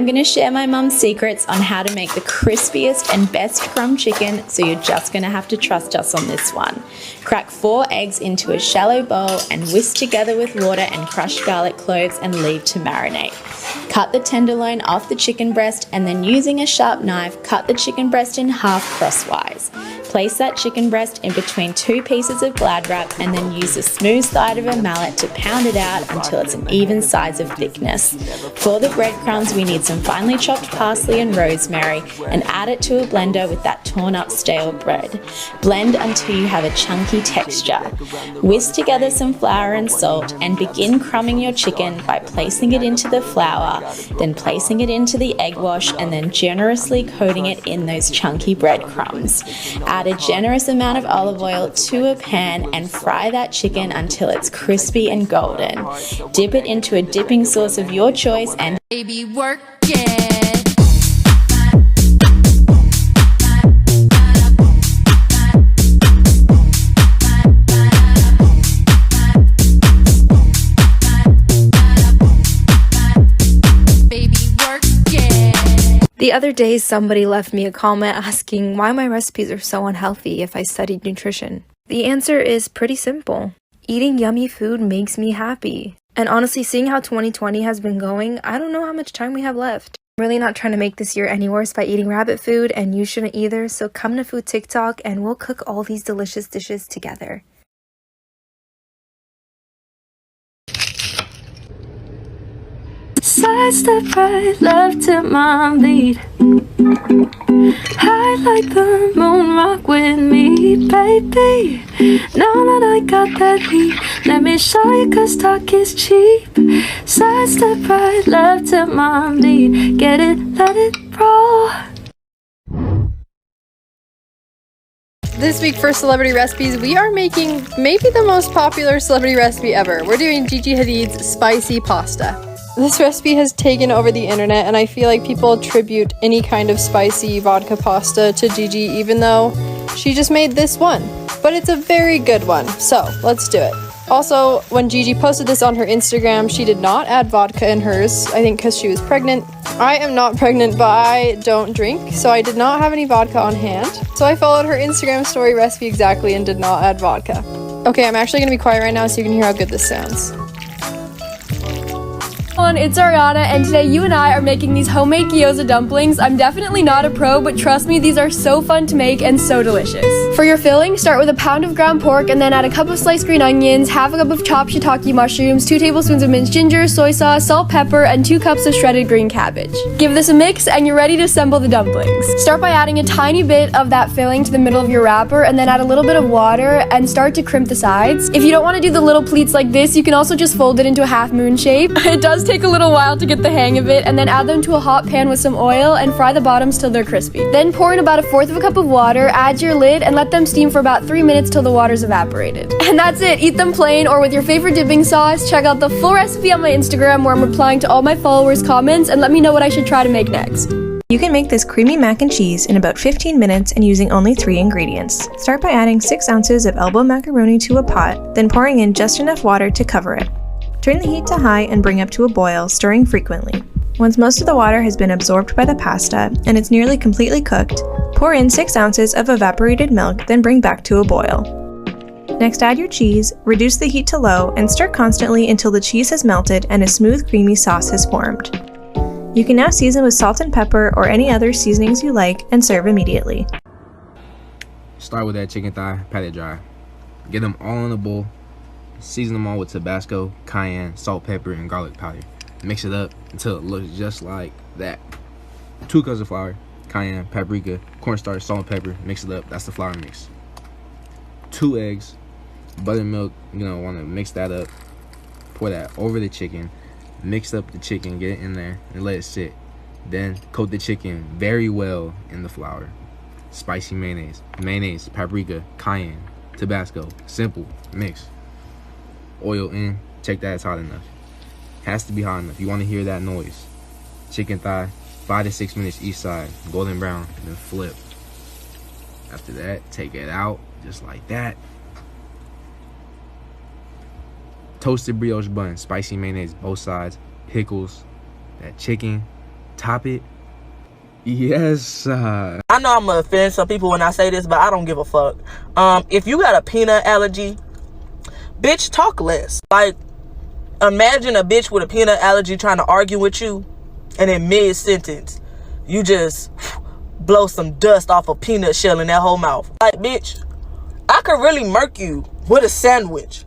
I'm going to share my mum's secrets on how to make the crispiest and best crumb chicken, so you're just going to have to trust us on this one. Crack 4 eggs into a shallow bowl and whisk together with water and crushed garlic cloves and leave to marinate. Cut the tenderloin off the chicken breast and then using a sharp knife, cut the chicken breast in half crosswise. Place that chicken breast in between 2 pieces of Glad wrap and then use the smooth side of a mallet to pound it out until it's an even size of thickness. For the breadcrumbs, we need some finely chopped parsley and rosemary and add it to a blender with that torn up stale bread. Blend until you have a chunky texture. Whisk together some flour and salt and begin crumbing your chicken by placing it into the flour, then placing it into the egg wash and then generously coating it in those chunky breadcrumbs. Add a generous amount of olive oil to a pan and fry that chicken until it's crispy and golden. Dip it into a dipping sauce of your choice and baby, work it. The other day, somebody left me a comment asking why my recipes are so unhealthy if I studied nutrition. The answer is pretty simple. Eating yummy food makes me happy. And honestly, seeing how 2020 has been going, I don't know how much time we have left. I'm really not trying to make this year any worse by eating rabbit food, and you shouldn't either, so come to Food TikTok and we'll cook all these delicious dishes together. Sidestep right, left to my beat. High like the moon, rock with me, baby. Now that I got that heat, let me show you, cause talk is cheap. Sidestep right, left to my beat. Get it, let it roll. This week for Celebrity Recipes, we are making maybe the most popular celebrity recipe ever. We're doing Gigi Hadid's spicy pasta. This recipe has taken over the internet, and I feel like people attribute any kind of spicy vodka pasta to Gigi, even though she just made this one. But it's a very good one, so let's do it. Also, when Gigi posted this on her Instagram, she did not add vodka in hers, I think because she was pregnant. I am not pregnant, but I don't drink, so I did not have any vodka on hand. So I followed her Instagram story recipe exactly and did not add vodka. Okay, I'm actually going to be quiet right now so you can hear how good this sounds. It's Ariana, and today you and I are making these homemade gyoza dumplings. I'm definitely not a pro, but trust me, these are so fun to make and so delicious. For your filling, start with a pound of ground pork and then add a cup of sliced green onions, half a cup of chopped shiitake mushrooms, 2 tablespoons of minced ginger, soy sauce, salt, pepper, and 2 cups of shredded green cabbage. Give this a mix and you're ready to assemble the dumplings. Start by adding a tiny bit of that filling to the middle of your wrapper and then add a little bit of water and start to crimp the sides. If you don't want to do the little pleats like this, you can also just fold it into a half moon shape. It does take a little while to get the hang of it, and then add them to a hot pan with some oil and fry the bottoms till they're crispy. Then pour in about 1/4 cup of water, add your lid, and let them steam for about 3 minutes till the water's evaporated. And that's it. Eat them plain or with your favorite dipping sauce. Check out the full recipe on my Instagram where I'm replying to all my followers' comments, and let me know what I should try to make next. You can make this creamy mac and cheese in about 15 minutes and using only 3 ingredients. Start by adding 6 ounces of elbow macaroni to a pot, then pouring in just enough water to cover it. Turn the heat to high and bring up to a boil, stirring frequently. Once most of the water has been absorbed by the pasta and it's nearly completely cooked, pour in 6 ounces of evaporated milk, then bring back to a boil. Next, add your cheese, reduce the heat to low, and stir constantly until the cheese has melted and a smooth, creamy sauce has formed. You can now season with salt and pepper or any other seasonings you like and serve immediately. Start with that chicken thigh, pat it dry. Get them all in a bowl. Season them all with Tabasco, cayenne, salt, pepper, and garlic powder. Mix it up until it looks just like that. 2 cups of flour, cayenne, paprika, cornstarch, salt, and pepper. Mix it up. That's the flour mix. 2 eggs, buttermilk. You know, want to mix that up. Pour that over the chicken. Mix up the chicken, get it in there, and let it sit. Then coat the chicken very well in the flour. Spicy mayonnaise, paprika, cayenne, Tabasco. Simple. Mix. Oil in, check that it's hot enough. Has to be hot enough. You want to hear that noise. Chicken thigh, 5 to 6 minutes each side, golden brown, then flip. After that, take it out just like that. Toasted brioche bun, spicy mayonnaise both sides, pickles, that chicken, top it. Yes. I know I'm gonna offend some people when I say this, but I don't give a fuck. If you got a peanut allergy, bitch, talk less. Like, imagine a bitch with a peanut allergy trying to argue with you, and in mid-sentence, you just blow some dust off a peanut shell in that whole mouth. Like, bitch, I could really murk you with a sandwich.